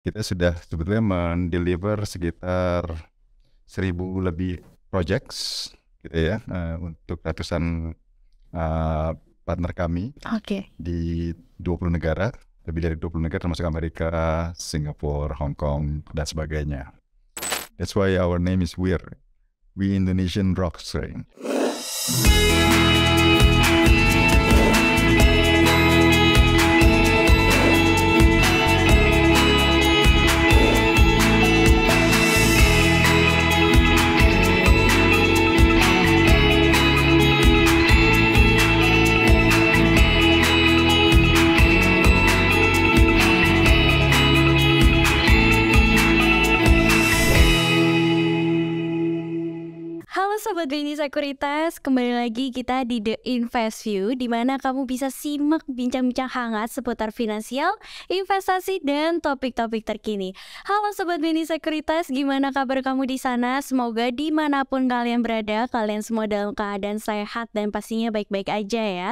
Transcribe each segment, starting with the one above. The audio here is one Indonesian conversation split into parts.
Kita sudah sebetulnya mendeliver sekitar 1.000 lebih projects gitu ya, untuk ratusan partner kami Oke. di 20 negara, lebih dari 20 negara termasuk Amerika, Singapura, Hong Kong, dan sebagainya. That's why our name is WIR, We Indonesian Rockstring. Halo Sobat Beni Sekuritas, kembali lagi kita di The Invest View, di mana kamu bisa simak bincang-bincang hangat seputar finansial, investasi, dan topik-topik terkini. Halo Sobat Beni Sekuritas, gimana kabar kamu di sana? Semoga dimanapun kalian berada, kalian semua dalam keadaan sehat dan pastinya baik-baik aja ya.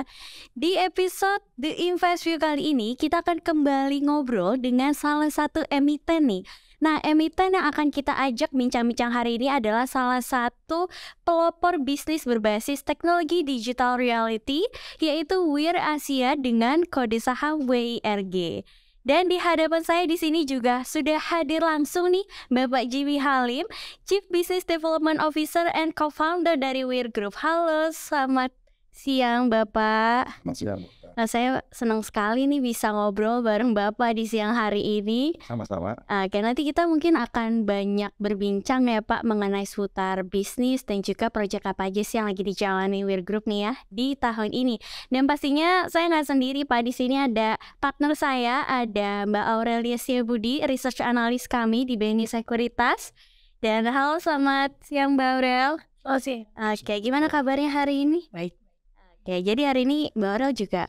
Di episode The Invest View kali ini, kita akan kembali ngobrol dengan salah satu emiten nih. Nah, emiten yang akan kita ajak bincang-bincang hari ini adalah salah satu pelopor bisnis berbasis teknologi digital reality, yaitu WIR Asia dengan kode saham WIRG. Dan di hadapan saya di sini juga sudah hadir langsung nih Bapak Jimmy Halim, Chief Business Development Officer and Co-founder dari WIR Group. Halo, selamat siang Bapak. Siang. Nah, saya senang sekali nih bisa ngobrol bareng Bapak di siang hari ini. Sama-sama. Oke, nanti kita mungkin akan banyak berbincang ya Pak mengenai seputar bisnis dan juga proyek apa aja sih yang lagi dijalani WIR Group nih ya di tahun ini. Dan pastinya saya nggak sendiri Pak, di sini ada partner saya, ada Mbak Aurelia Siabudi, Research Analyst kami di Beni Sekuritas. Dan halo, selamat siang Mbak Aurel. Oh sih. Oke, gimana kabarnya hari ini? Baik. Oke, jadi hari ini Mbak Aurel juga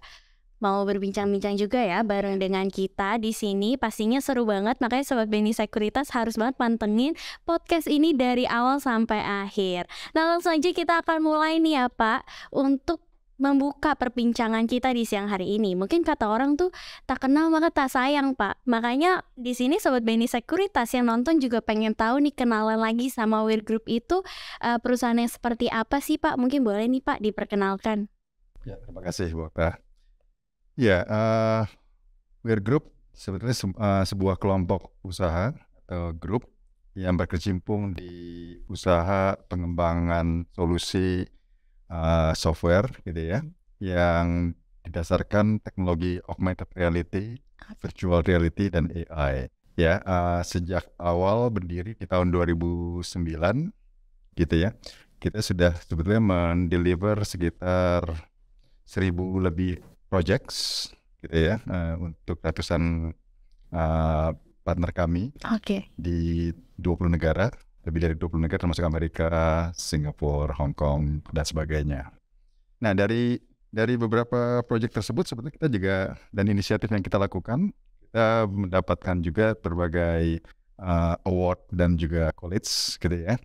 mau berbincang-bincang juga ya bareng dengan kita di sini. Pastinya seru banget, makanya Sobat Beni Sekuritas harus banget pantengin podcast ini dari awal sampai akhir. Nah, langsung aja kita akan mulai nih ya Pak, untuk membuka perbincangan kita di siang hari ini. Mungkin kata orang tuh tak kenal maka tak sayang Pak. Makanya di sini Sobat Beni Sekuritas yang nonton juga pengen tahu nih, kenalan lagi sama WIR Group itu perusahaan yang seperti apa sih Pak? Mungkin boleh nih Pak diperkenalkan. Ya, terima kasih Bu Okta. Ya, WIR Group sebetulnya sebuah kelompok usaha atau grup yang berkecimpung di usaha pengembangan solusi software gitu ya, yang didasarkan teknologi augmented reality, virtual reality, dan AI. Ya, sejak awal berdiri di tahun 2009 gitu ya, kita sudah sebetulnya mendeliver sekitar 1.000 lebih projects gitu ya, untuk ratusan partner kami. Oke. Di 20 negara, lebih dari 20 negara termasuk Amerika, Singapura, Hong Kong, dan sebagainya. Nah, dari beberapa proyek tersebut sebetulnya kita juga, dan inisiatif yang kita lakukan, kita mendapatkan juga berbagai award dan juga college gitu ya,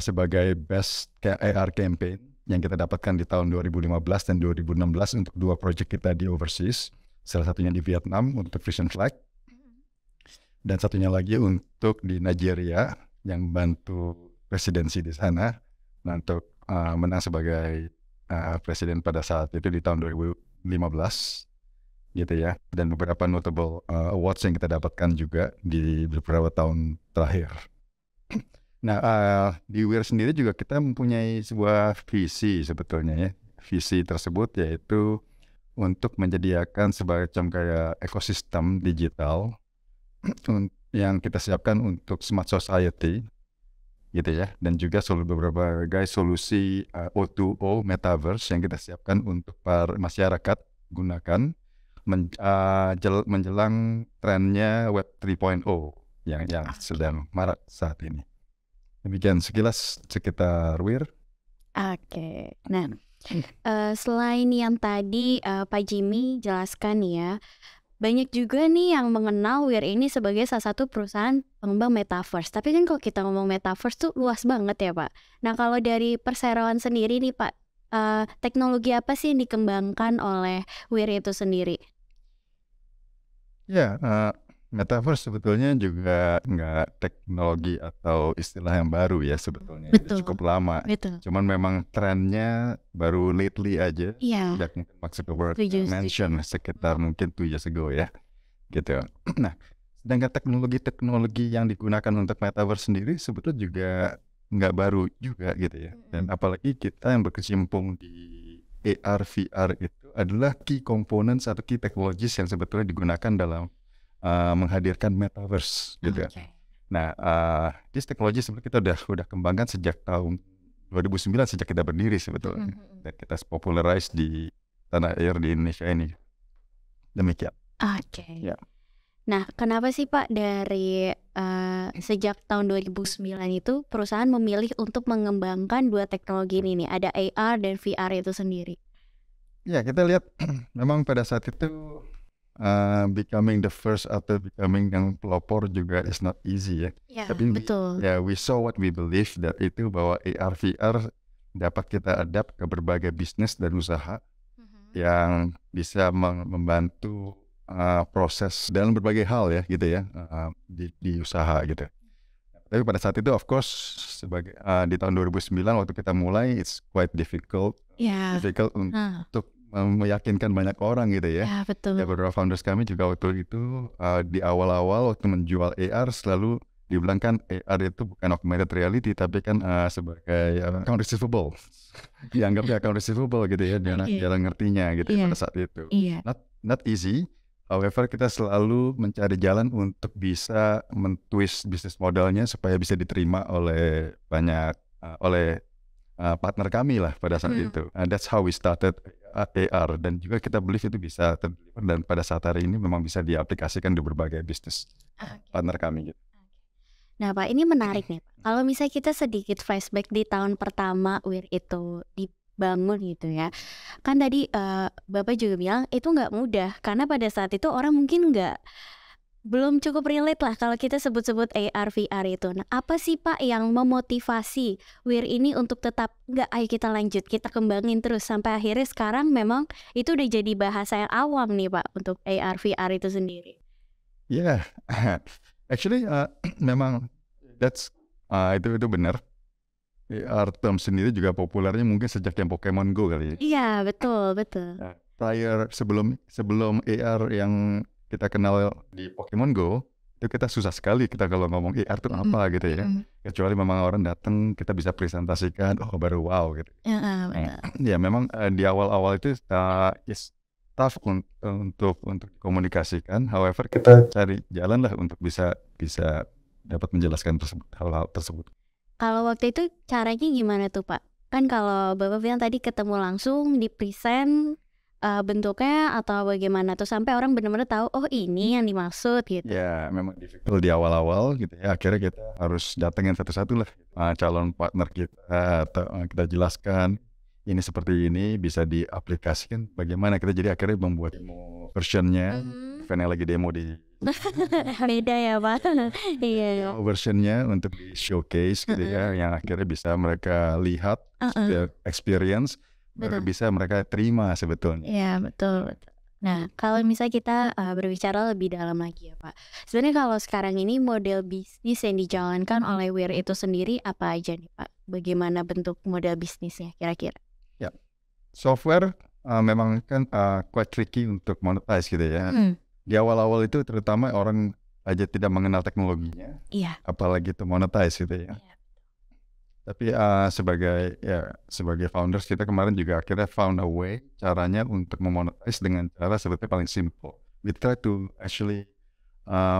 sebagai best AR campaign yang kita dapatkan di tahun 2015 dan 2016 untuk 2 proyek kita di overseas, salah satunya di Vietnam untuk Vision Flag, dan satunya lagi untuk di Nigeria yang bantu presidensi di sana, untuk menang sebagai presiden pada saat itu di tahun 2015 gitu ya, dan beberapa notable awards yang kita dapatkan juga di beberapa tahun terakhir. Nah, di WIR sendiri juga kita mempunyai sebuah visi sebetulnya ya. Visi tersebut yaitu untuk menyediakan semacam kayak ekosistem digital yang kita siapkan untuk smart society gitu ya, dan juga beberapa solusi O2O metaverse yang kita siapkan untuk para masyarakat gunakan menjelang trennya Web 3.0 yang sedang marak saat ini. Demikian sekilas sekitar WIR. Oke. Nah, selain yang tadi Pak Jimmy jelaskan ya, banyak juga nih yang mengenal WIR ini sebagai salah satu perusahaan pengembang metaverse. Tapi kan kalau kita ngomong metaverse tuh luas banget ya Pak. Nah, kalau dari perseroan sendiri nih Pak, teknologi apa sih yang dikembangkan oleh WIR itu sendiri? Ya, Metaverse sebetulnya juga nggak teknologi atau istilah yang baru ya sebetulnya. Udah Betul, cukup lama. betul. Cuman memang trennya baru lately aja. Iya, Sejak mungkin Mark Zuckerberg setuju. mention sekitar mungkin 2 years ago ya. Gitu. Nah, sedangkan teknologi-teknologi yang digunakan untuk Metaverse sendiri sebetulnya juga nggak baru juga gitu ya. Dan apalagi kita yang berkecimpung di AR, VR itu adalah key components atau key technologies yang sebetulnya digunakan dalam menghadirkan Metaverse gitu ya. Oke. Nah, this teknologi sebenarnya kita udah kembangkan sejak tahun 2009 sejak kita berdiri sebetulnya. Dan kita popularize di tanah air di Indonesia ini. Demikian. Oke. Ya. Nah, kenapa sih Pak dari sejak tahun 2009 itu perusahaan memilih untuk mengembangkan dua teknologi ini nih, ada AR dan VR itu sendiri? Ya, kita lihat memang pada saat itu becoming the first atau becoming yang pelopor juga is not easy ya. Ya, Tapi betul. we saw what we believe that itu bahwa AR VR dapat kita adapt ke berbagai bisnis dan usaha yang bisa membantu proses dalam berbagai hal ya gitu ya di usaha gitu. Tapi pada saat itu of course sebagai di tahun 2009 waktu kita mulai it's quite difficult untuk meyakinkan banyak orang gitu ya. Ya, betul. Ya, beberapa founders kami juga waktu itu di awal-awal waktu menjual AR selalu dibilang kan AR itu bukan augmented reality tapi kan sebagai account receivable. Dianggapnya account receivable gitu ya, jarang ngertinya gitu pada saat itu. Not easy. However, kita selalu mencari jalan untuk bisa mentwist bisnis modelnya supaya bisa diterima oleh banyak partner kami lah pada saat itu. That's how we started AR dan juga kita believe itu bisa terdeliver dan pada saat hari ini memang bisa diaplikasikan di berbagai bisnis partner kami gitu. Nah Pak, ini menarik nih Pak. Kalau misalnya kita sedikit flashback di tahun pertama WIR itu dibangun gitu ya. Kan tadi Bapak juga bilang itu nggak mudah karena pada saat itu orang mungkin belum cukup relate lah kalau kita sebut-sebut AR VR itu. Nah, apa sih Pak yang memotivasi WIR ini untuk tetap ayo kita lanjut, kita kembangin terus sampai akhirnya sekarang memang itu udah jadi bahasa yang awam nih Pak untuk AR VR itu sendiri? Yeah, actually memang itu benar. AR term sendiri juga populernya mungkin sejak yang Pokemon Go kali ya. Iya, betul. Prior sebelum AR yang kita kenal di Pokemon Go, itu kita susah sekali kita kalau ngomong AR itu apa gitu ya. Kecuali memang orang datang kita bisa presentasikan, baru wow gitu. Ya memang di awal-awal itu tough untuk komunikasikan. However kita cari jalan lah untuk bisa dapat menjelaskan hal-hal tersebut. Kalau waktu itu caranya gimana tuh Pak? Kan kalau Bapak bilang tadi ketemu langsung di present bentuknya atau bagaimana tuh sampai orang benar-benar tahu ini yang dimaksud gitu. Ya memang difficult di awal-awal gitu ya. Akhirnya kita harus datengin satu-satu lah calon partner kita atau kita jelaskan ini seperti ini bisa diaplikasikan bagaimana kita jadi akhirnya membuat demo versionnya. Eventnya lagi demo di beda ya Pak. Iya. Versionnya untuk di showcase gitu ya yang akhirnya bisa mereka lihat experience. Baru bisa mereka terima sebetulnya. Iya betul. Nah kalau misalnya kita berbicara lebih dalam lagi ya Pak, sebenarnya kalau sekarang ini model bisnis yang dijalankan oleh WIR itu sendiri apa aja nih Pak? Bagaimana bentuk model bisnisnya kira-kira? Ya, software memang kan quite tricky untuk monetize gitu ya. Di awal-awal itu terutama orang aja tidak mengenal teknologinya, apalagi itu monetize gitu ya. Tapi sebagai founders kita kemarin juga akhirnya found a way caranya untuk memonetize dengan cara sebetulnya paling simple. We try to actually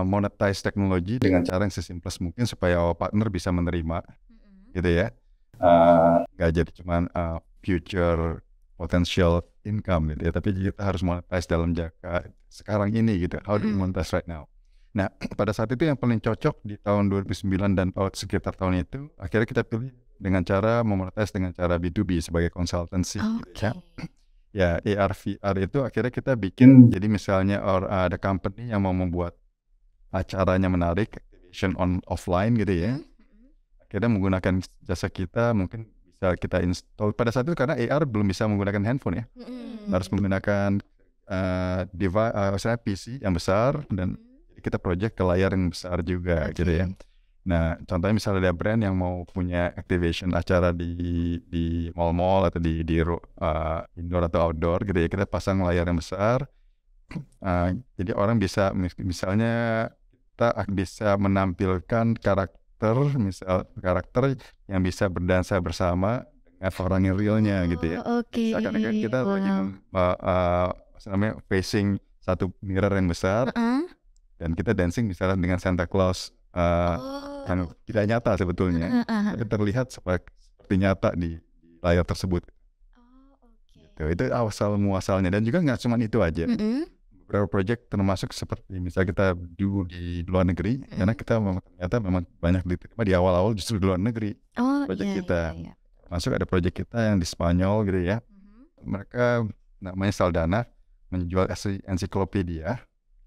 monetize teknologi dengan cara yang sesimpel mungkin supaya our partner bisa menerima, gitu ya. Gak jadi cuman future potential income gitu ya, tapi kita harus monetize dalam jangka sekarang ini gitu. How do we monetize right now? Nah, pada saat itu yang paling cocok di tahun 2009 dan sekitar tahun itu, akhirnya kita pilih dengan cara memonetize dengan cara B2B sebagai consultancy. Gitu, ya, AR VR itu akhirnya kita bikin, jadi misalnya ada company yang mau membuat acaranya menarik, activation offline gitu ya. Akhirnya menggunakan jasa kita, mungkin bisa kita install. Pada saat itu karena AR belum bisa menggunakan handphone ya, harus menggunakan device, PC yang besar dan kita project ke layar yang besar juga gitu ya. Nah, contohnya misalnya ada brand yang mau punya activation acara di mall-mall atau di indoor atau outdoor gitu ya, kita pasang layar yang besar. Jadi orang bisa misalnya kita bisa menampilkan karakter yang bisa berdansa bersama dengan orang yang realnya gitu ya. Seakan-akan kita lagi facing satu mirror yang besar dan kita dancing misalnya dengan Santa Claus yang tidak nyata sebetulnya, tapi terlihat seperti nyata di layar tersebut. Itu asal muasalnya, dan juga nggak cuma itu aja. Beberapa project termasuk seperti misalnya kita di luar negeri, karena kita ternyata memang banyak diterima di awal-awal justru di luar negeri. Project kita masuk, ada project kita yang di Spanyol gitu ya. Mereka namanya Saldana, menjual ensiklopedia.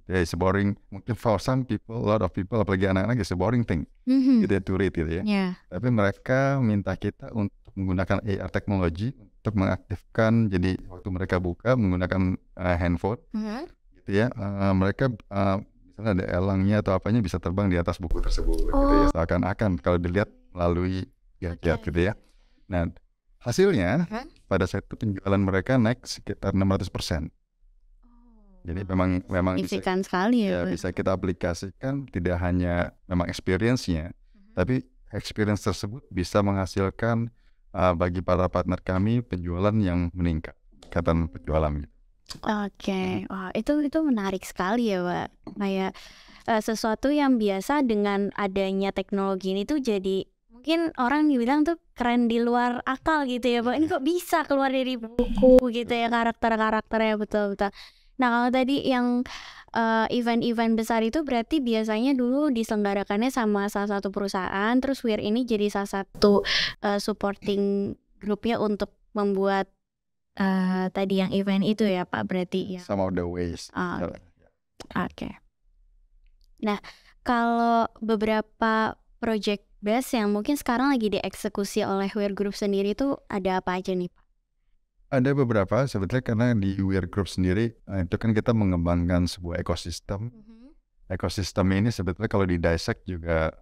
It's boring, mungkin for some people, a lot of people, apalagi anak-anak, it's a boring thing gitu ya, to read gitu ya. Tapi mereka minta kita untuk menggunakan AR teknologi untuk mengaktifkan, jadi waktu mereka buka menggunakan handphone gitu ya, mereka misalnya ada elangnya atau apanya bisa terbang di atas buku tersebut gitu ya, seakan-akan kalau dilihat melalui gadget gitu ya. Nah, hasilnya pada saat itu penjualan mereka naik sekitar 600%. Jadi memang signifikan sekali ya, bisa kita aplikasikan, tidak hanya memang experience-nya, tapi experience tersebut bisa menghasilkan bagi para partner kami penjualan yang meningkat, peningkatan penjualan gitu. Wah itu menarik sekali ya Pak. Kayak sesuatu yang biasa dengan adanya teknologi ini tuh jadi mungkin orang bilang tuh keren di luar akal gitu ya Pak. Ini kok bisa keluar dari buku gitu ya, karakter-karakternya betul-betul. Nah kalau tadi yang event-event besar itu berarti biasanya dulu diselenggarakannya sama salah satu perusahaan, terus Weir ini jadi salah satu supporting grupnya untuk membuat tadi yang event itu ya Pak, berarti ya. Some of the ways. Oke. Nah kalau beberapa project base yang mungkin sekarang lagi dieksekusi oleh Weir Group sendiri itu ada apa aja nih Pak? Ada beberapa sebetulnya, karena di Weir Group sendiri itu kan kita mengembangkan sebuah ekosistem. Ekosistem ini sebetulnya kalau di dissect juga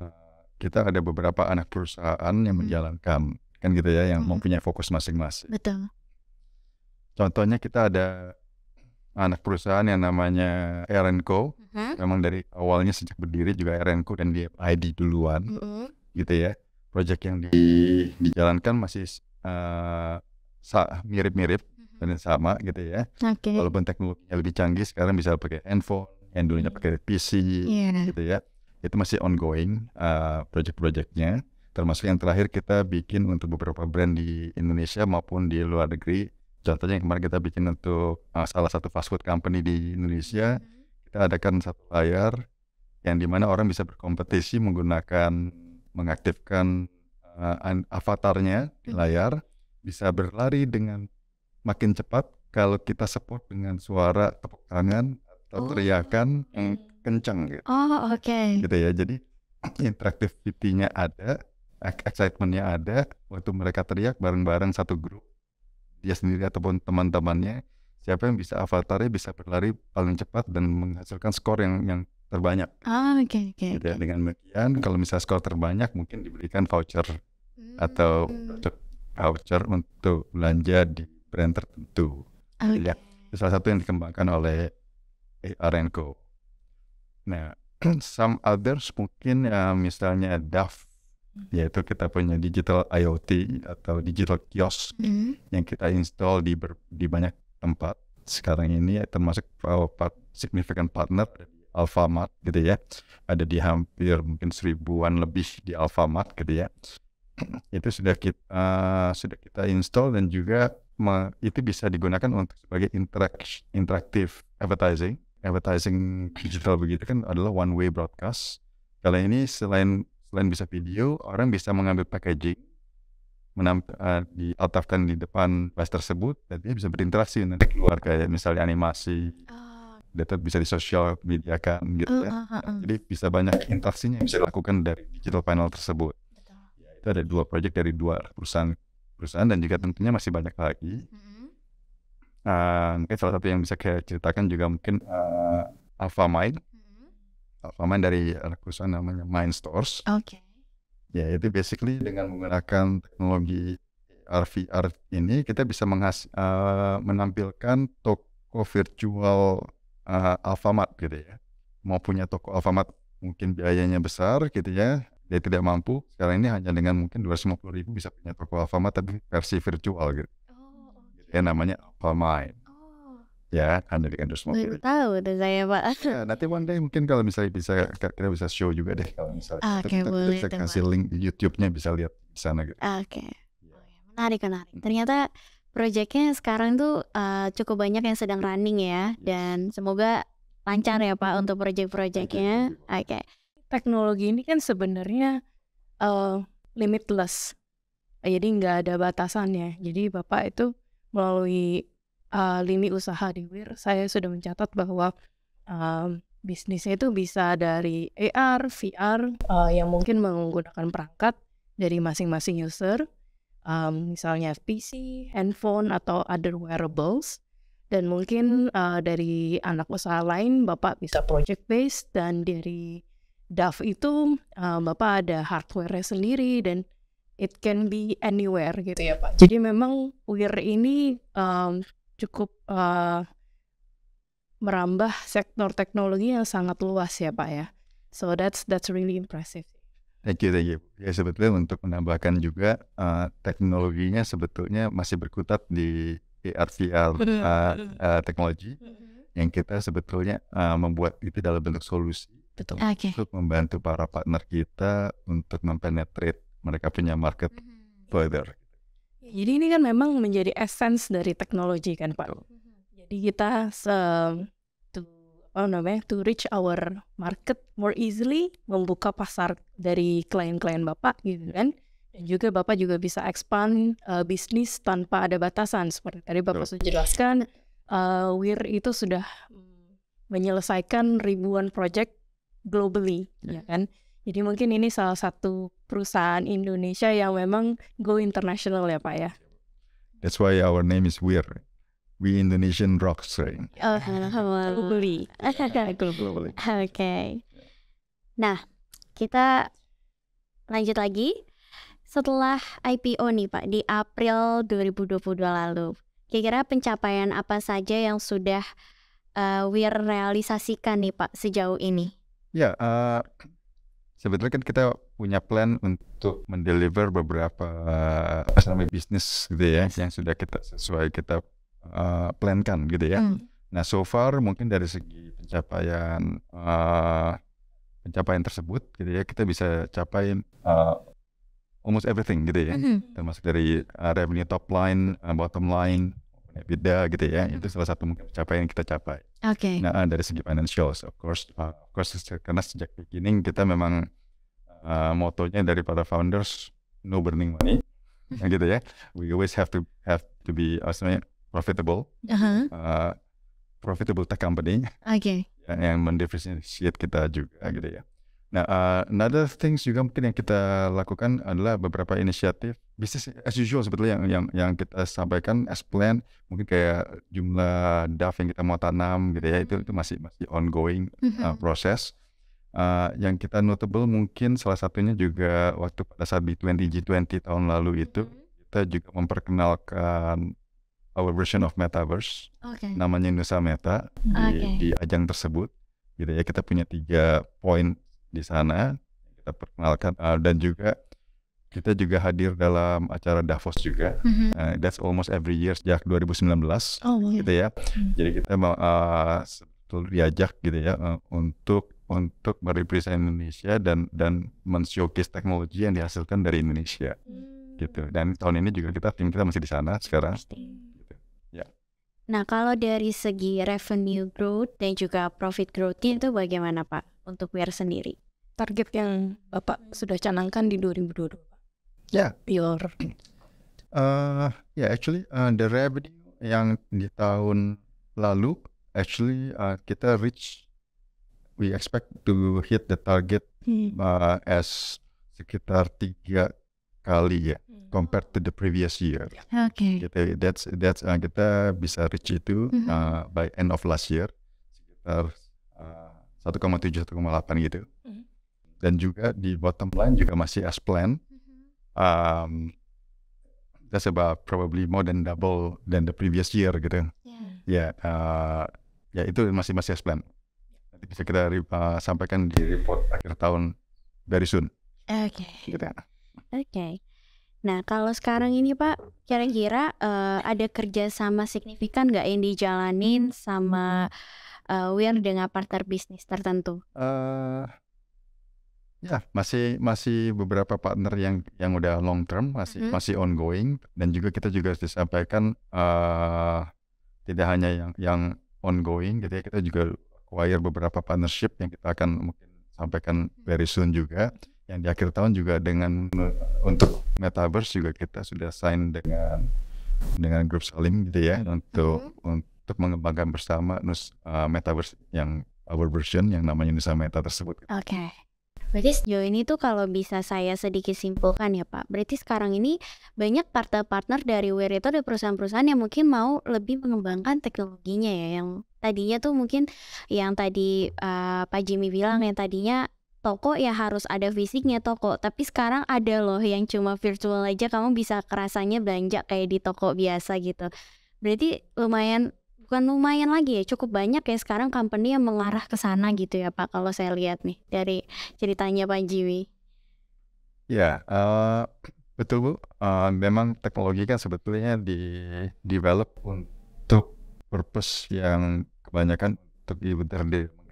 kita ada beberapa anak perusahaan yang menjalankan kan gitu ya, yang mempunyai fokus masing-masing. Betul. Contohnya kita ada anak perusahaan yang namanya R&Co. Memang dari awalnya sejak berdiri juga R&Co dan di ID duluan gitu ya. Project yang dijalankan masih mirip-mirip dan sama gitu ya. Walaupun teknologinya lebih canggih, sekarang bisa pakai handphone, yang dulunya pakai PC gitu ya. Itu masih ongoing project-projectnya. Termasuk yang terakhir kita bikin untuk beberapa brand di Indonesia maupun di luar negeri. Contohnya yang kemarin kita bikin untuk salah satu fast food company di Indonesia. Kita adakan satu layar yang dimana orang bisa berkompetisi mengaktifkan avatarnya di layar, bisa berlari dengan makin cepat kalau kita support dengan suara tepuk tangan atau teriakan yang kencang gitu. Gitu ya. Jadi interactivity-nya ada, excitement-nya ada. Waktu mereka teriak bareng-bareng satu grup, dia sendiri ataupun teman-temannya, siapa yang bisa avatarnya bisa berlari paling cepat dan menghasilkan skor yang terbanyak. Gitu ya. Dengan demikian kalau misalnya skor terbanyak mungkin diberikan voucher atau voucher untuk belanja di brand tertentu. Ya, itu salah satu yang dikembangkan oleh R&Co. Nah, some others mungkin misalnya DAF, yaitu kita punya digital IoT atau digital kiosk yang kita install di banyak tempat sekarang ini, termasuk significant partner Alfamart gitu ya. Ada di hampir mungkin 1000-an lebih di Alfamart gitu ya. Itu sudah kita install, dan juga itu bisa digunakan untuk sebagai interactive advertising digital begitu kan, adalah one way broadcast. Kalau ini selain bisa video, orang bisa mengambil packaging, dialtafkan di depan device tersebut, dan dia bisa berinteraksi nanti keluar kayak misalnya animasi, data bisa di sosial media kan gitu ya. Jadi bisa banyak interaksinya yang bisa dilakukan dari digital panel tersebut. Itu ada 2 project dari 2 perusahaan dan juga tentunya masih banyak lagi. Mungkin salah satu yang bisa saya ceritakan juga mungkin Alfamart. Alfamart dari perusahaan namanya Mindstores. Oke. Ya, itu basically dengan menggunakan teknologi AR VR ini kita bisa menampilkan toko virtual Alfamart gitu ya. Mau punya toko Alfamart mungkin biayanya besar gitu ya, dia tidak mampu. Sekarang ini hanya dengan mungkin 250.000 bisa punya toko Alfamart tapi versi virtual gitu. Ya namanya Alfamart. Ya, hanya dengan Baru 250.000. tahu tuh saya, Pak. Ya, nanti one day mungkin kalau misalnya kita bisa show juga deh kalau misalnya. Oke, Kita boleh bisa tuh, kasih Pak. link di YouTube-nya bisa lihat di sana gitu. Oke. Menarik. Ternyata proyeknya sekarang tuh cukup banyak yang sedang running ya, dan semoga lancar ya Pak untuk proyek-proyeknya. Oke. Teknologi ini kan sebenarnya limitless, jadi nggak ada batasannya. Jadi Bapak itu melalui lini usaha di WIR, saya sudah mencatat bahwa bisnisnya itu bisa dari AR, VR, yang mungkin menggunakan perangkat dari masing-masing user, misalnya PC, handphone, atau other wearables. Dan mungkin dari anak usaha lain Bapak bisa project based, dan dari DAF itu Bapak ada hardware sendiri dan it can be anywhere gitu ya Pak. Jadi memang WIR ini cukup merambah sektor teknologi yang sangat luas ya Pak ya. So that's really impressive. Thank you. Ya sebetulnya untuk menambahkan juga teknologinya sebetulnya masih berkutat di AR VR teknologi yang kita sebetulnya membuat itu dalam bentuk solusi. Betul. Untuk membantu para partner kita untuk mempenetrate mereka punya market further. Jadi ini kan memang menjadi essence dari teknologi kan Pak. Jadi kita to reach our market more easily, membuka pasar dari klien-klien Bapak gitu kan. Dan juga Bapak juga bisa expand bisnis tanpa ada batasan. Seperti tadi Bapak sudah jelaskan, WIR itu sudah menyelesaikan ribuan project globally, ya kan. Jadi mungkin ini salah satu perusahaan Indonesia yang memang go international ya Pak ya. That's why our name is WIR. We Indonesian Rocks, right? Globally. Oke. Nah, kita lanjut lagi. Setelah IPO nih Pak di April 2022 lalu, kira-kira pencapaian apa saja yang sudah WIR realisasikan nih Pak sejauh ini? Ya, sebetulnya kan kita punya plan untuk mendeliver beberapa bisnis gitu ya, yang sudah kita plankan gitu ya. Nah, so far mungkin dari segi pencapaian tersebut gitu ya, kita bisa capai almost everything gitu ya, termasuk dari revenue top line, bottom line, EBITDA gitu ya, itu salah satu mungkin pencapaian yang kita capai. Oke. Nah, dari segi financials, of course, karena sejak beginning kita memang motonya dari para founders no burning money, gitu ya. We always have to be profitable, profitable tech company, yang mendifferentiate kita juga gitu ya. Nah, another things juga mungkin yang kita lakukan adalah beberapa inisiatif business as usual sebetulnya yang kita sampaikan as plan, mungkin kayak jumlah DAF yang kita mau tanam gitu ya, itu masih ongoing proses. Yang kita notable mungkin salah satunya juga waktu pada saat di G20 tahun lalu itu kita juga memperkenalkan our version of metaverse, namanya Nusa Meta di ajang tersebut gitu ya. Kita punya 3 poin di sana kita perkenalkan, dan juga kita juga hadir dalam acara Davos juga. That's almost every year sejak 2019 gitu ya. Jadi kita mau diajak gitu ya untuk merepresent Indonesia dan men-showcase teknologi yang dihasilkan dari Indonesia gitu. Dan tahun ini juga tim kita masih di sana sekarang. Gitu. Ya. Nah, kalau dari segi revenue growth dan juga profit growth-nya itu bagaimana Pak untuk WIR sendiri? Target yang Bapak sudah canangkan di 2022. Ya. Actually the revenue yang di tahun lalu actually kita we expect to hit the target as sekitar 3 kali ya compared to the previous year. That's kita bisa reach itu by end of last year sekitar 1,7 1,8 gitu. Dan juga di bottom line juga masih as planned. That's about probably more than double than the previous year gitu. Ya, ya itu masih as planned. Nanti bisa kita sampaikan di report akhir tahun very soon. Oke. Gitu ya. Oke. Nah, kalau sekarang ini Pak, kira-kira ada kerjasama signifikan nggak yang dijalanin sama Weir dengan partner bisnis tertentu? Ya, masih beberapa partner yang udah long term, masih ongoing, dan juga kita juga disampaikan tidak hanya yang ongoing, gitu ya, kita juga acquire beberapa partnership yang kita akan mungkin sampaikan very soon juga. Yang di akhir tahun juga untuk Metaverse juga kita sudah sign dengan grup Salim gitu ya, untuk mengembangkan bersama Metaverse yang our version yang namanya Nusa Meta tersebut. Oke. Berarti sejauh ini tuh kalau bisa saya sedikit simpulkan ya Pak, berarti sekarang ini banyak partner-partner dari Weir itu ada perusahaan-perusahaan yang mungkin mau lebih mengembangkan teknologinya ya, yang tadinya tuh mungkin yang tadi Pak Jimmy bilang yang tadinya toko ya harus ada fisiknya toko, tapi sekarang ada loh yang cuma virtual aja kamu bisa kerasanya belanja kayak di toko biasa gitu. Berarti bukan lumayan lagi ya, cukup banyak ya sekarang company yang mengarah ke sana gitu ya Pak, kalau saya lihat nih dari ceritanya Pak Jimmy. Ya, betul Bu. Memang teknologi kan sebetulnya di-develop untuk purpose yang kebanyakan untuk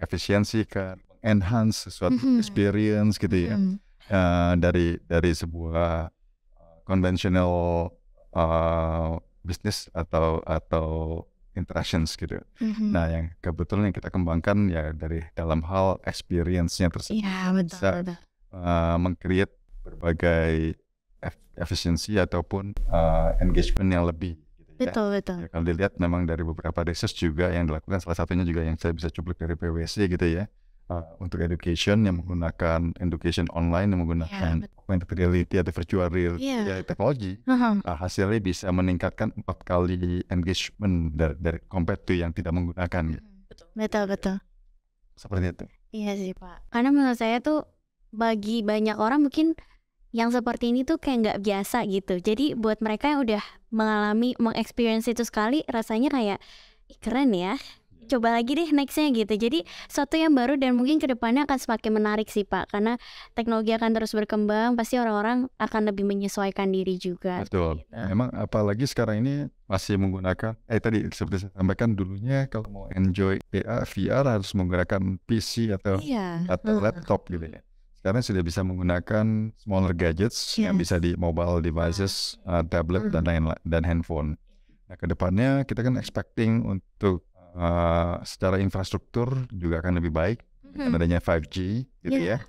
efisiensikan, enhance sesuatu experience gitu ya. Dari sebuah conventional business atau interactions gitu. Nah, yang kebetulan yang kita kembangkan ya dari dalam hal experience-nya tersebut. Iya, betul. Meng-create berbagai efisiensi ataupun engagement yang lebih gitu ya. Betul. Ya, kalau dilihat memang dari beberapa research juga yang dilakukan, salah satunya juga yang saya bisa cuplik dari PwC gitu ya. Untuk education yang menggunakan education online yang menggunakan augmented reality atau virtual reality teknologi, hasilnya bisa meningkatkan 4 kali engagement dari compared to yang tidak menggunakan. Betul. Seperti itu. Iya sih Pak, karena menurut saya tuh bagi banyak orang mungkin yang seperti ini tuh kayak nggak biasa gitu. Jadi buat mereka yang udah mengexperience itu sekali, rasanya kayak keren ya. Coba lagi deh nextnya gitu. Jadi sesuatu yang baru dan mungkin kedepannya akan semakin menarik sih Pak, karena teknologi akan terus berkembang, pasti orang-orang akan lebih menyesuaikan diri juga. Betul. Memang apalagi sekarang ini masih menggunakan tadi seperti saya sampaikan dulunya kalau mau enjoy VR harus menggunakan PC atau laptop gitu ya. Sekarang sudah bisa menggunakan smaller gadgets yang bisa di mobile devices, tablet dan handphone. Nah, kedepannya kita kan expecting untuk secara infrastruktur juga akan lebih baik dengan adanya 5G gitu ya.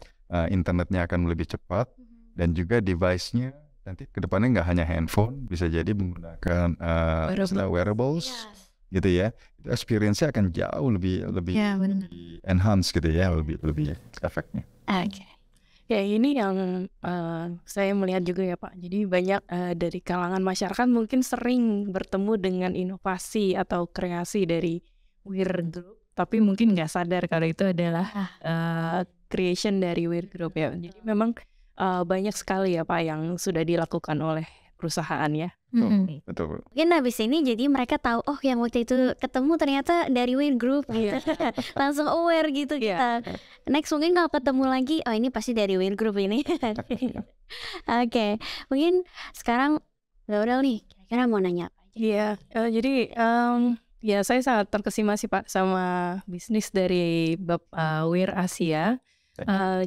Internetnya akan lebih cepat dan juga device-nya nanti kedepannya nggak hanya handphone, bisa jadi menggunakan wearables gitu ya. Itu experience-nya akan jauh lebih enhance gitu ya, lebih efeknya. Oke. Ya ini yang saya melihat juga ya Pak. Jadi banyak dari kalangan masyarakat mungkin sering bertemu dengan inovasi atau kreasi dari Weir Group, tapi mungkin nggak sadar kalau itu adalah creation dari Weir Group ya. Jadi memang banyak sekali ya Pak yang sudah dilakukan oleh perusahaan ya. Betul. Mungkin habis ini jadi mereka tahu oh yang waktu itu ketemu ternyata dari Weir Group gitu. Langsung aware gitu kita. Next mungkin kalau ketemu lagi oh ini pasti dari Weir Group ini. Oke. Mungkin sekarang udah nih kira-kira mau nanya apa aja? Iya, jadi ya saya sangat terkesima sih Pak sama bisnis dari Weir Asia.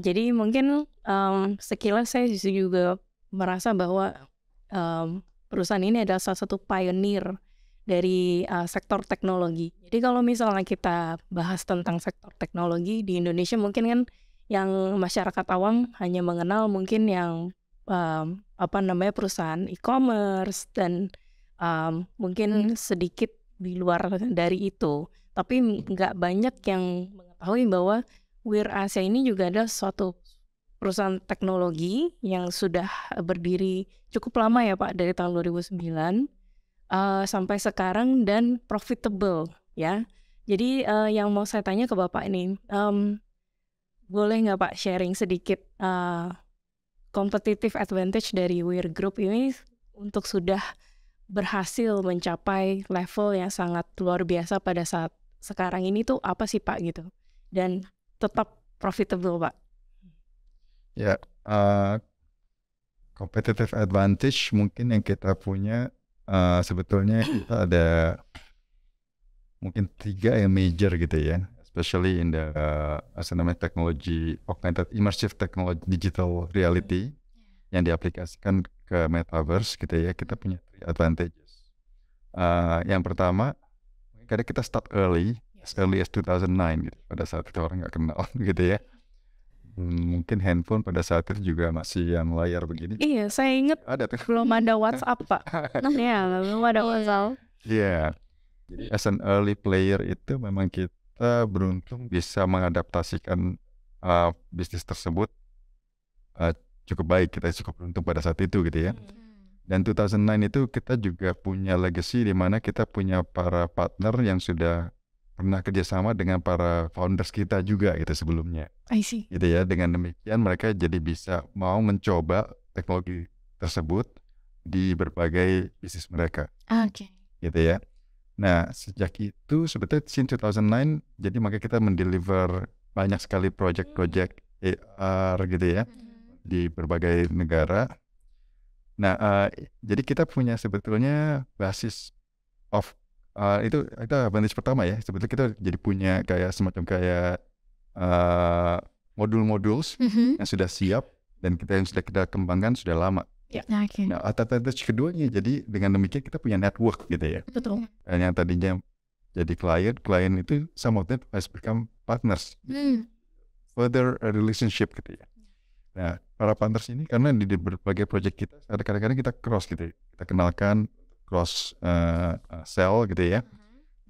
Jadi mungkin sekilas saya juga merasa bahwa perusahaan ini adalah salah satu pioneer dari sektor teknologi. Jadi kalau misalnya kita bahas tentang sektor teknologi di Indonesia mungkin kan yang masyarakat awam hanya mengenal mungkin yang perusahaan e-commerce dan mungkin sedikit di luar dari itu. Tapi nggak banyak yang mengetahui bahwa Weir Asia ini juga adalah suatu perusahaan teknologi yang sudah berdiri cukup lama ya Pak, dari tahun 2009 sampai sekarang dan profitable ya. Jadi yang mau saya tanya ke Bapak ini, boleh nggak Pak sharing sedikit competitive advantage dari Weir Group ini untuk sudah berhasil mencapai level yang sangat luar biasa pada saat sekarang ini tuh apa sih Pak gitu, dan tetap profitable Pak? Ya, competitive advantage mungkin yang kita punya sebetulnya kita ada mungkin 3 yang major gitu ya, especially in the technology, augmented immersive technology, digital reality yang diaplikasikan ke metaverse gitu ya. Kita punya 3 advantages. Yang pertama, karena kita start early as 2009 gitu, pada saat itu orang nggak kenal gitu ya. Mungkin handphone pada saat itu juga masih yang layar begini. Iya, saya ingat Ada tuh. belum ada WhatsApp Pak. Ya, belum ada WhatsApp. Iya. Jadi as an early player itu memang kita beruntung bisa mengadaptasikan bisnis tersebut cukup baik. Kita cukup beruntung pada saat itu gitu ya. Dan 2009 itu kita juga punya legacy di mana kita punya para partner yang sudah pernah kerjasama dengan para founders kita juga gitu sebelumnya. I see. Gitu ya. Dengan demikian mereka jadi bisa mau mencoba teknologi tersebut di berbagai bisnis mereka. Oke. Gitu ya. Nah, sejak itu sebetulnya since 2009 jadi makanya kita mendeliver banyak sekali project-project AR gitu ya di berbagai negara. Nah, jadi kita punya sebetulnya basis of itu advantage pertama ya. Sebetulnya kita jadi punya kayak semacam kayak modul-modul yang sudah siap dan yang sudah kita kembangkan sudah lama. Oke. Nah, advantage keduanya jadi dengan demikian kita punya network gitu ya. Betul. Dan yang tadinya jadi klien itu some of them has become partners. Further a relationship gitu ya. Nah, para partners ini karena di berbagai project kita kadang-kadang kita cross gitu ya. Kita kenalkan cross sell gitu ya.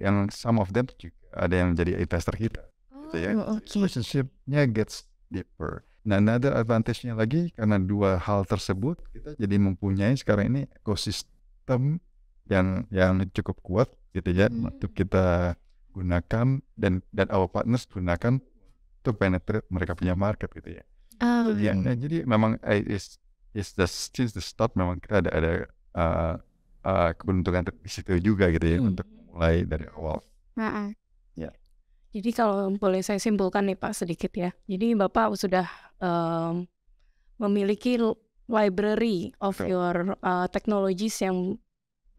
Yang some of them juga ada yang jadi investor kita gitu ya. Relationship-nya gets deeper. Nah, another advantage-nya lagi karena 2 hal tersebut kita jadi mempunyai sekarang ini ekosistem yang cukup kuat gitu ya untuk kita gunakan dan our partners gunakan untuk penetrate mereka punya market gitu ya. Jadi memang since the start memang kita ada keberuntungan di situ juga gitu ya untuk mulai dari awal. Ya. Jadi kalau boleh saya simpulkan nih Pak sedikit ya. Jadi Bapak sudah memiliki library of your technologies yang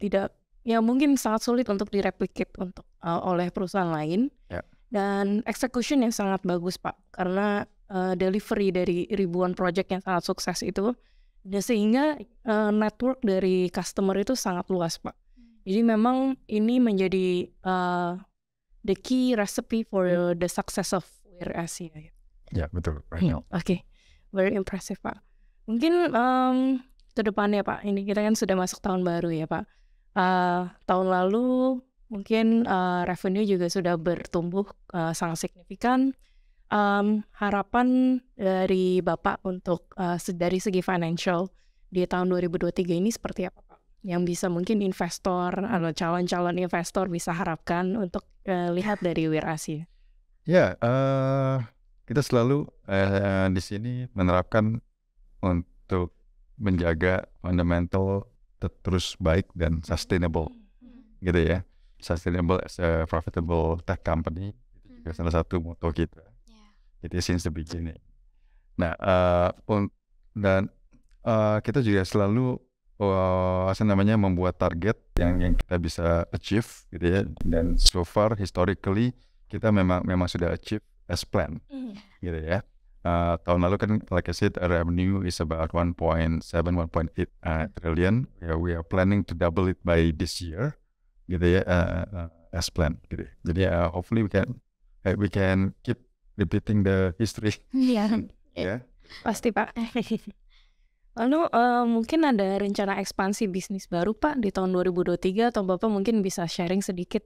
tidak, ya mungkin sangat sulit untuk direplicate untuk oleh perusahaan lain. Dan execution yang sangat bagus Pak, karena delivery dari ribuan project yang sangat sukses itu, dan sehingga network dari customer itu sangat luas Pak. Jadi memang ini menjadi the key recipe for the success of Weir Asia. Ya, betul. Oke, very impressive Pak. Mungkin ke depannya Pak, ini kita kan sudah masuk tahun baru ya Pak. Tahun lalu mungkin revenue juga sudah bertumbuh sangat signifikan. Harapan dari Bapak untuk dari segi financial di tahun 2023 ini seperti apa Pak? Yang bisa mungkin investor atau calon-calon investor bisa harapkan untuk lihat dari Weir Asia. Ya, kita selalu di sini menerapkan untuk menjaga fundamental terus baik dan sustainable, gitu ya. Sustainable as a profitable tech company itu juga salah satu motto kita. Jadi since the beginning. Nah, dan kita juga selalu membuat target yang kita bisa achieve, gitu ya. Dan so far historically kita memang sudah achieve as planned, gitu ya. Tahun lalu kan like I said revenue is about 1.7-1.8 trillion. We are planning to double it by this year, gitu ya, as planned, gitu. Jadi hopefully we can keep repeating the history. Ya, pasti Pak. Lalu mungkin ada rencana ekspansi bisnis baru Pak di tahun 2023 atau Bapak mungkin bisa sharing sedikit,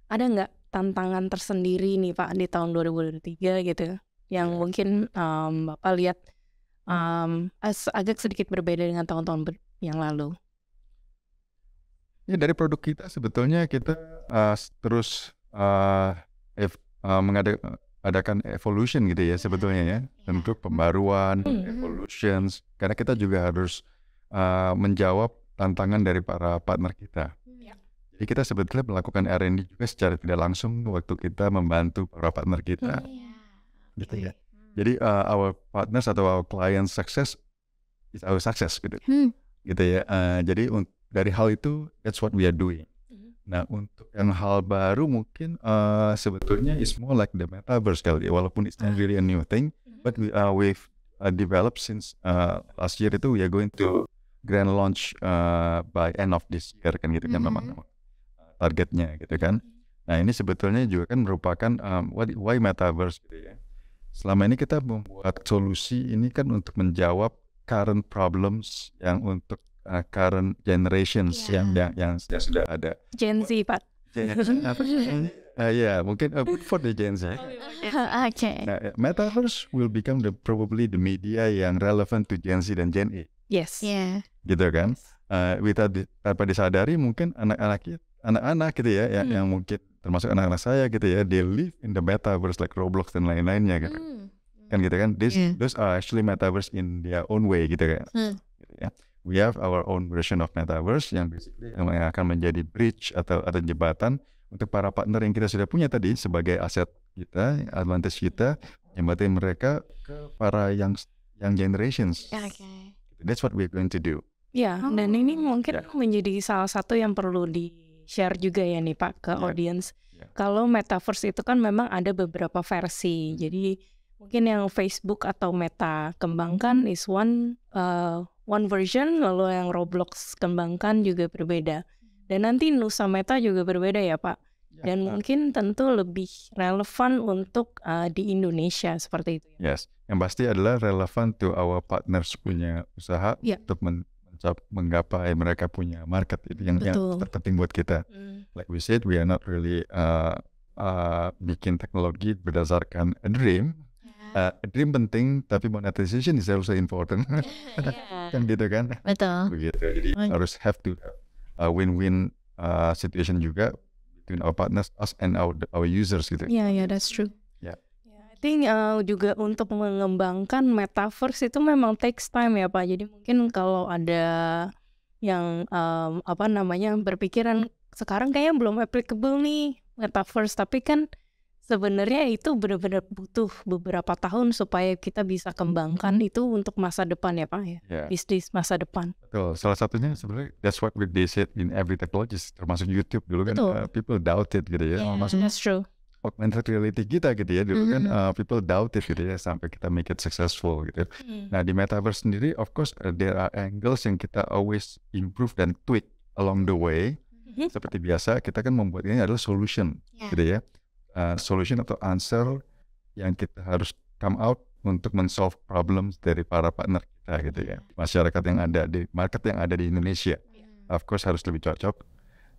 ada nggak tantangan tersendiri nih Pak di tahun 2023 gitu, yang mungkin Bapak lihat agak sedikit berbeda dengan tahun-tahun yang lalu? Ya, dari produk kita sebetulnya kita terus adakan evolution gitu ya sebetulnya ya, untuk pembaruan, evolutions, karena kita juga harus menjawab tantangan dari para partner kita. Jadi kita sebetulnya melakukan R&D juga secara tidak langsung waktu kita membantu para partner kita, gitu ya. Jadi our partners atau our client success is our success gitu, gitu ya. Jadi dari hal itu that's what we are doing. Nah untuk yang hal baru mungkin sebetulnya is more like the metaverse kali ya, walaupun it's not really a new thing, but we've developed since last year itu we are going to grand launch by end of this year kan gitu kan memang targetnya gitu kan. Nah ini sebetulnya juga kan merupakan why metaverse gitu ya. Selama ini kita membuat solusi ini kan untuk menjawab current problems yang untuk current generations yang sudah ada. Gen Z, Pak. Ya mungkin for the Gen Z. Oke. Nah, metaverse will become probably the media yang relevant to Gen Z dan Gen A. Yes. Yeah. Gitu kan. Tanpa disadari mungkin anak-anak gitu ya, yang mungkin termasuk anak-anak saya gitu ya, they live in the metaverse like Roblox dan lain-lainnya gitu. Kan gitu kan. Those are actually metaverse in their own way gitu kan. Gitu ya. We have our own version of metaverse yang basically yang akan menjadi bridge atau jembatan untuk para partner yang kita sudah punya tadi sebagai aset kita, advantage kita, jembatan mereka ke para young generations. Okay. That's what we're going to do. Ya, dan ini mungkin menjadi salah satu yang perlu di-share juga ya nih Pak ke audience. Kalau metaverse itu kan memang ada beberapa versi. Jadi mungkin yang Facebook atau Meta kembangkan is one version, lalu yang Roblox kembangkan juga berbeda. Dan nanti Nusa Meta juga berbeda ya Pak. Dan mungkin tentu lebih relevan untuk di Indonesia seperti itu. Yes, yang pasti adalah relevan to our partners punya usaha untuk menggapai mereka punya market. Itu yang terpenting buat kita. Like we said, we are not really bikin teknologi berdasarkan a dream. A dream penting, tapi monetization is also important. Kan gitu kan? Betul. Begitu. Jadi harus have to win-win situation juga between our partners, us and our users gitu. Yeah, that's true. Yeah. I think juga untuk mengembangkan metaverse itu memang takes time ya Pak. Jadi mungkin kalau ada yang berpikiran sekarang kayaknya belum applicable nih metaverse, tapi kan sebenarnya itu benar-benar butuh beberapa tahun supaya kita bisa kembangkan itu untuk masa depan ya Pak ya. Bisnis masa depan. Betul. Salah satunya sebenarnya that's what we said in every technology, termasuk YouTube dulu kan people doubt it gitu ya. That's true. Augmented reality kita gitu ya dulu kan people doubt it gitu ya sampai kita make it successful gitu. Nah di metaverse sendiri of course there are angles yang kita always improve dan tweak along the way. Seperti biasa kita kan membuat ini adalah solution gitu ya. Solution atau answer yang kita harus come out untuk men-solve problems dari para partner kita gitu ya. Masyarakat yang ada di market yang ada di Indonesia. Of course harus lebih cocok,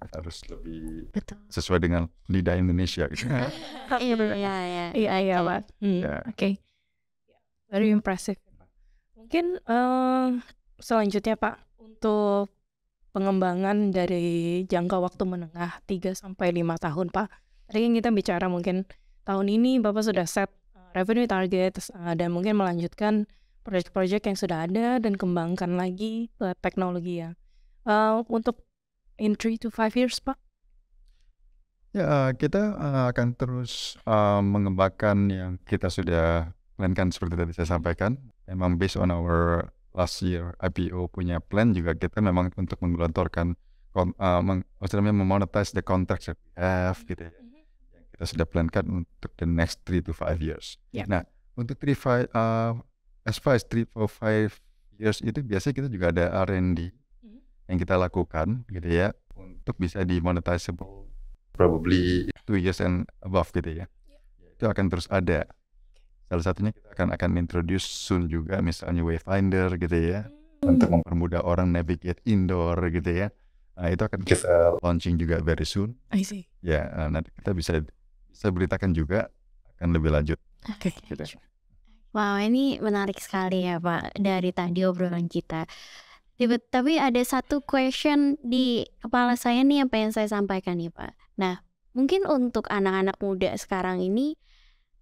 harus lebih sesuai dengan lidah Indonesia gitu. Iya Pak. Oke. Very impressive. Mungkin selanjutnya Pak untuk pengembangan dari jangka waktu menengah 3 sampai 5 tahun Pak. Tadi kan kita bicara mungkin tahun ini Bapak sudah set revenue target dan mungkin melanjutkan proyek-proyek yang sudah ada dan kembangkan lagi ke teknologi ya. Untuk in 3 to 5 years Pak? Ya kita akan terus mengembangkan yang kita sudah plankan seperti tadi saya sampaikan. Memang based on our last year IPO punya plan juga kita memang untuk menggelontorkan memonetize the contracts that we have gitu ya. Kita sudah plankan untuk the next 3 to 5 years. Nah, untuk as far as 3 to 5 years itu biasanya kita juga ada R&D yang kita lakukan gitu ya untuk bisa di-monetizable probably 2 years and above gitu ya. Itu akan terus ada. Salah satunya kita akan introduce soon juga misalnya Wayfinder gitu ya untuk mempermudah orang navigate indoor gitu ya. Nah, itu akan kita launching juga very soon. I see. Ya, nanti kita bisa beritakan juga akan lebih lanjut. Oke. Gitu. Wow, ini menarik sekali ya Pak dari tadi obrolan kita. Tapi ada satu question di kepala saya nih yang pengen saya sampaikan nih Pak. Nah, mungkin untuk anak-anak muda sekarang ini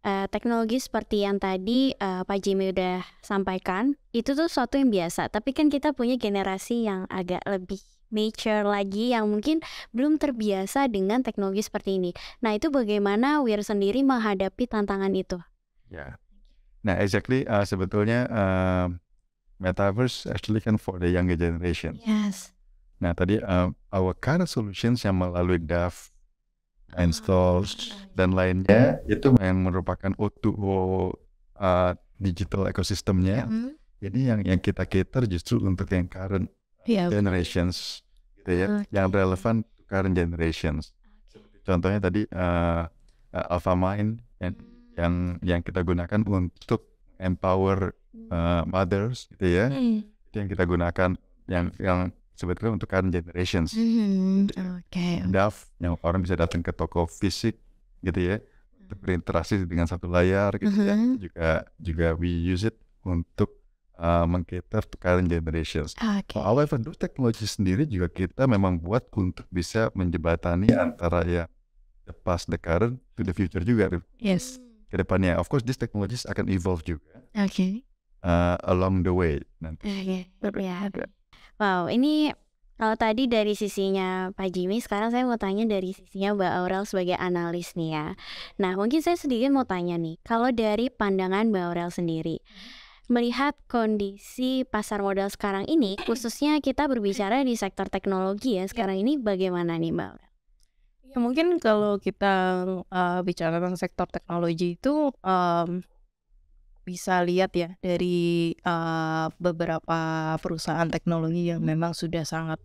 teknologi seperti yang tadi Pak Jimmy udah sampaikan, itu tuh suatu yang biasa. Tapi kan kita punya generasi yang agak lebih mature lagi yang mungkin belum terbiasa dengan teknologi seperti ini. Nah, itu bagaimana Wir sendiri menghadapi tantangan itu? Ya. Nah, exactly sebetulnya metaverse actually kan for the younger generation. Yes. Nah, tadi our current solutions yang melalui DAF, installs dan lainnya itu yang merupakan O2O digital ekosistemnya. Jadi yang kita cater justru untuk yang current generations gitu ya, yang relevan to current generations. Contohnya tadi AlphaMind yang kita gunakan untuk empower mothers gitu ya. Itu yang kita gunakan yang sebetulnya untuk current generations. DAF yang orang bisa datang ke toko fisik gitu ya, untuk berinteraksi dengan satu layar gitu ya. Juga we use it untuk meng-cater to current generations. However, those teknologi sendiri juga kita memang buat untuk bisa menjembatani antara ya the past, the current, to the future juga. Yes. Ke depannya, of course, these technologies akan evolve juga. Along the way nanti. Wow, ini kalau tadi dari sisinya Pak Jimmy, sekarang saya mau tanya dari sisinya Mbak Aurel sebagai analis nih ya. Nah, mungkin saya sedikit mau tanya nih, kalau dari pandangan Mbak Aurel sendiri, melihat kondisi pasar modal sekarang ini, khususnya kita berbicara di sektor teknologi ya, sekarang ini bagaimana nih Mbak Aurel? Ya mungkin kalau kita bicara tentang sektor teknologi itu bisa lihat ya dari beberapa perusahaan teknologi yang memang sudah sangat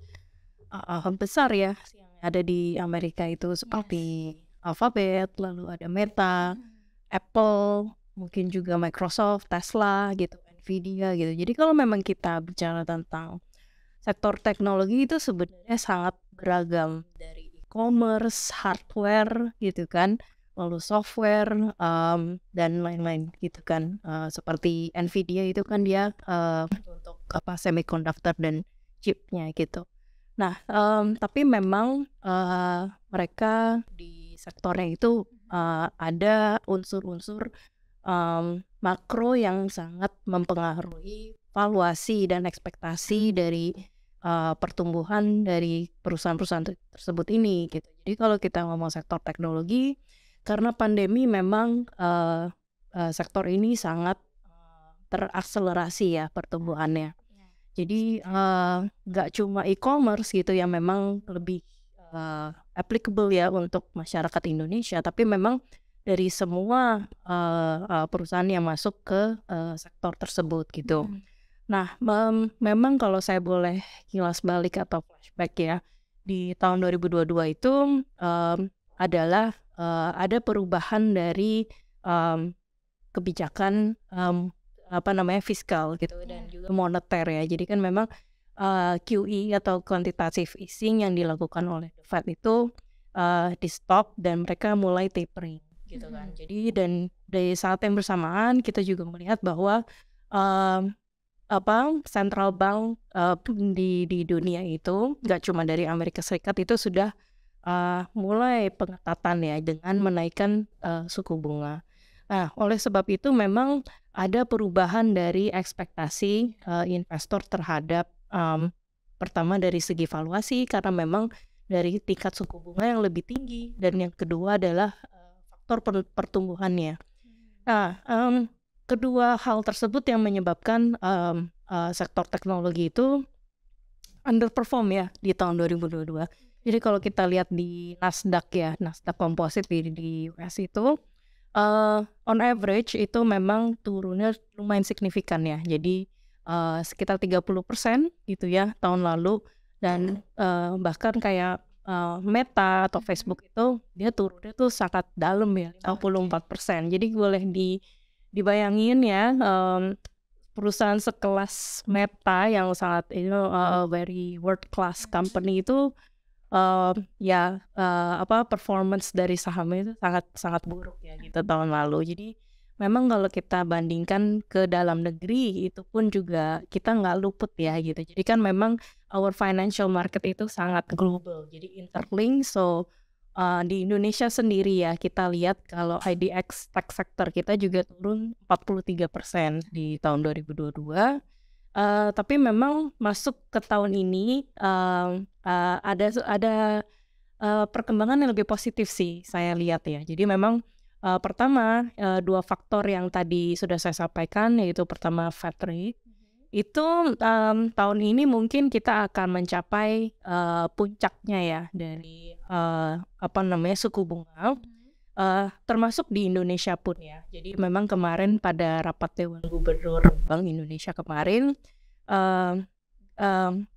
besar ya, yang ada di Amerika itu seperti Alphabet, lalu ada Meta, Apple, mungkin juga Microsoft, Tesla gitu, Nvidia gitu. Jadi kalau memang kita bicara tentang sektor teknologi itu sebenarnya sangat beragam, dari e-commerce, hardware gitu kan, lalu software dan lain-lain gitu kan. Seperti Nvidia itu kan dia untuk semiconductor dan chipnya gitu. Nah, tapi memang mereka di sektornya itu ada unsur-unsur makro yang sangat mempengaruhi valuasi dan ekspektasi dari pertumbuhan dari perusahaan-perusahaan tersebut ini gitu. Jadi kalau kita ngomong sektor teknologi, karena pandemi memang sektor ini sangat terakselerasi ya pertumbuhannya. Jadi nggak cuma e-commerce gitu yang memang lebih applicable ya untuk masyarakat Indonesia, tapi memang dari semua perusahaan yang masuk ke sektor tersebut gitu. Nah, memang kalau saya boleh kilas balik atau flashback ya, di tahun 2022 itu adalah ada perubahan dari kebijakan fiskal gitu dan juga moneter ya. Jadi kan memang QE atau quantitative easing yang dilakukan oleh The Fed itu di stop dan mereka mulai tapering gitu kan. Jadi dan dari saat yang bersamaan kita juga melihat bahwa central bank di dunia itu nggak cuma dari Amerika Serikat itu sudah mulai pengetatan ya dengan menaikkan suku bunga. Nah, oleh sebab itu memang ada perubahan dari ekspektasi investor terhadap pertama dari segi valuasi karena memang dari tingkat suku bunga yang lebih tinggi, dan yang kedua adalah faktor pertumbuhannya. Nah, kedua hal tersebut yang menyebabkan sektor teknologi itu underperform ya di tahun 2022. Jadi kalau kita lihat di Nasdaq ya, Nasdaq Composite di US itu on average itu memang turunnya lumayan signifikan ya. Jadi sekitar 30% gitu ya tahun lalu, dan bahkan kayak Meta atau Facebook itu dia turunnya tuh sangat dalam ya, 54%. Jadi boleh dibayangin ya, perusahaan sekelas Meta yang sangat very world class company itu performance dari sahamnya itu sangat buruk ya gitu tahun lalu. Jadi memang kalau kita bandingkan ke dalam negeri itu pun juga kita nggak luput ya gitu. Jadi kan memang our financial market itu sangat global, jadi interlink, so di Indonesia sendiri ya, kita lihat kalau IDX tech sector kita juga turun 43% di tahun 2022. Tapi memang masuk ke tahun ini ada perkembangan yang lebih positif sih saya lihat ya. Jadi memang pertama dua faktor yang tadi sudah saya sampaikan, yaitu pertama Fed rate. Itu tahun ini mungkin kita akan mencapai puncaknya ya dari suku bunga, termasuk di Indonesia pun ya. Jadi memang kemarin pada rapat Dewan Gubernur Bank Indonesia kemarin,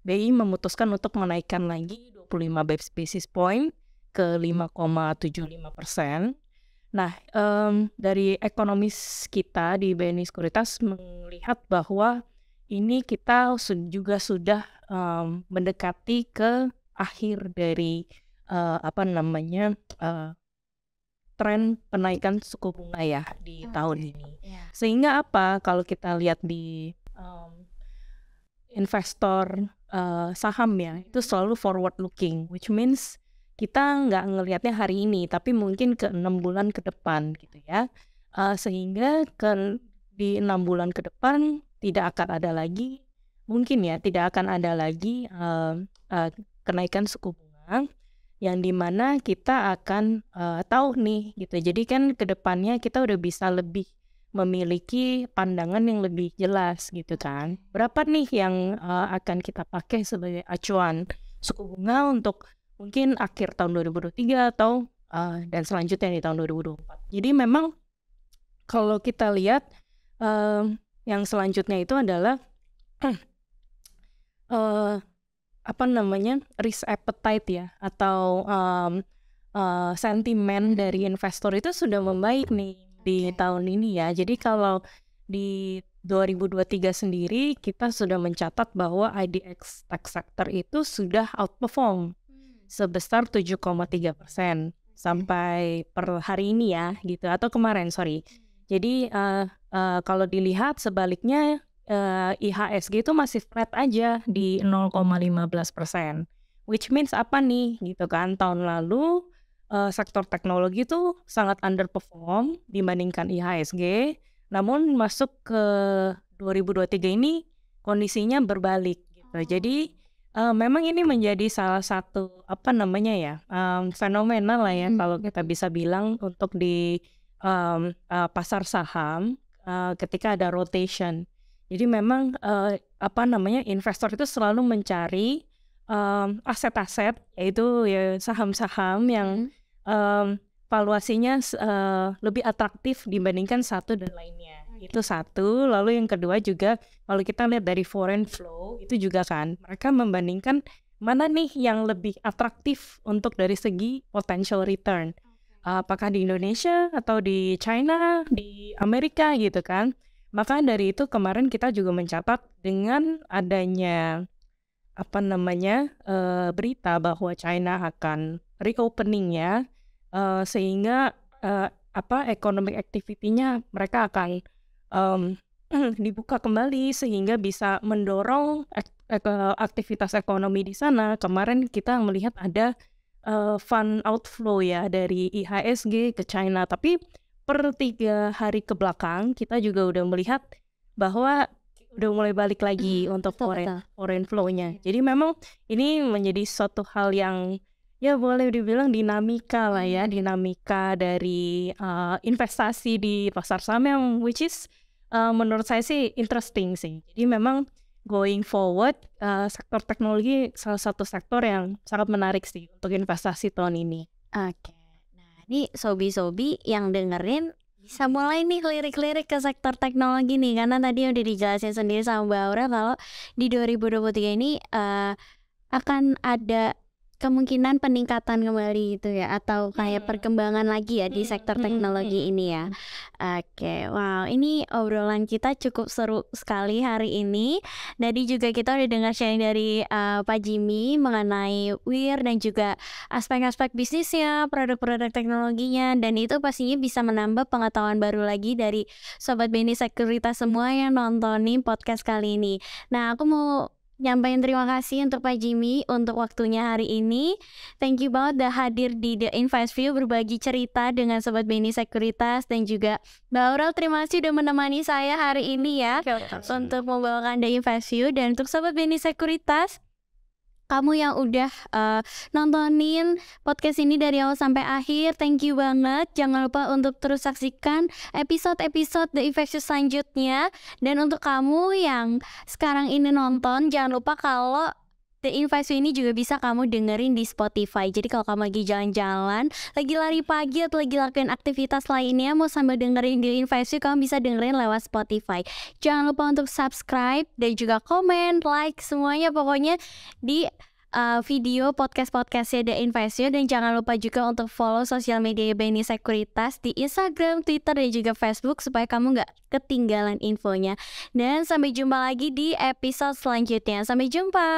BI memutuskan untuk menaikkan lagi 25 basis point ke 5,75%. Nah, dari ekonomis kita di BNI Sekuritas melihat bahwa ini kita juga sudah mendekati ke akhir dari tren penaikan suku bunga ya di tahun ini. Sehingga kalau kita lihat di investor saham ya, itu selalu forward looking, which means kita nggak ngelihatnya hari ini, tapi mungkin ke 6 bulan ke depan gitu ya. Sehingga di 6 bulan ke depan tidak akan ada lagi kenaikan suku bunga, yang dimana kita akan tahu nih gitu. Jadi kan ke depannya kita udah bisa lebih memiliki pandangan yang lebih jelas gitu kan. Berapa nih yang akan kita pakai sebagai acuan suku bunga untuk mungkin akhir tahun 2023 atau dan selanjutnya di tahun 2024. Jadi memang kalau kita lihat yang selanjutnya itu adalah risk appetite ya, atau sentimen dari investor itu sudah membaik nih di tahun ini ya. Jadi kalau di 2023 sendiri kita sudah mencatat bahwa IDX tech sector itu sudah outperform sebesar 7,3% sampai per hari ini ya gitu, atau kemarin Jadi kalau dilihat sebaliknya IHSG itu masih flat aja di 0,15%, which means apa nih gitu kan, tahun lalu sektor teknologi itu sangat underperform dibandingkan IHSG, namun masuk ke 2023 ini kondisinya berbalik gitu. Jadi memang ini menjadi salah satu fenomena lah ya kalau kita bisa bilang untuk di pasar saham ketika ada rotation. Jadi memang investor itu selalu mencari aset-aset, yaitu ya saham-saham yang valuasinya lebih atraktif dibandingkan satu dan lainnya. Itu satu. Lalu yang kedua juga kalau kita lihat dari foreign flow itu juga kan mereka membandingkan mana nih yang lebih atraktif untuk dari segi potential return. Apakah di Indonesia atau di China, di Amerika gitu kan. Maka dari itu kemarin kita juga mencatat dengan adanya berita bahwa China akan reopening ya, sehingga economic activity-nya mereka akan dibuka kembali sehingga bisa mendorong aktivitas ekonomi di sana. Kemarin kita melihat ada fund outflow ya dari IHSG ke China, tapi per 3 hari ke belakang kita juga udah melihat bahwa udah mulai balik lagi untuk foreign flow-nya. Jadi memang ini menjadi suatu hal yang ya boleh dibilang dinamika lah ya, dinamika dari investasi di pasar saham yang which is menurut saya sih interesting sih. Jadi memang going forward, sektor teknologi salah satu sektor yang sangat menarik sih untuk investasi tahun ini. Oke, nah ini sobi-sobi yang dengerin bisa mulai nih lirik-lirik ke sektor teknologi nih, karena tadi udah dijelasin sendiri sama Mbak Aura kalau di 2023 ini akan ada kemungkinan peningkatan kembali gitu ya, atau kayak perkembangan lagi ya di sektor teknologi ini ya. Oke, wow, ini obrolan kita cukup seru sekali hari ini. Tadi juga kita udah dengar sharing dari Pak Jimmy mengenai WIR dan juga aspek-aspek bisnisnya, produk-produk teknologinya, dan itu pastinya bisa menambah pengetahuan baru lagi dari Sobat BNI Sekuritas semua yang nontonin podcast kali ini. Nah, aku mau nyampaikan terima kasih untuk Pak Jimmy untuk waktunya hari ini. Thank you banget udah hadir di The Invest View berbagi cerita dengan Sobat BNI Sekuritas, dan juga Mbak Aurel, terima kasih udah menemani saya hari ini ya untuk membawakan The Invest View. Dan untuk Sobat BNI Sekuritas, kamu yang udah nontonin podcast ini dari awal sampai akhir, thank you banget. Jangan lupa untuk terus saksikan episode-episode The Invest View selanjutnya. Dan untuk kamu yang sekarang ini nonton, jangan lupa kalau The Invest View ini juga bisa kamu dengerin di Spotify. Jadi kalau kamu lagi jalan-jalan, lagi lari pagi atau lagi lakuin aktivitas lainnya, mau sambil dengerin The Invest View, kamu bisa dengerin lewat Spotify. Jangan lupa untuk subscribe dan juga komen, like, semuanya pokoknya di video podcast-podcastnya The Invest View. Dan jangan lupa juga untuk follow sosial media BNI Sekuritas di Instagram, Twitter, dan juga Facebook supaya kamu gak ketinggalan infonya. Dan sampai jumpa lagi di episode selanjutnya. Sampai jumpa.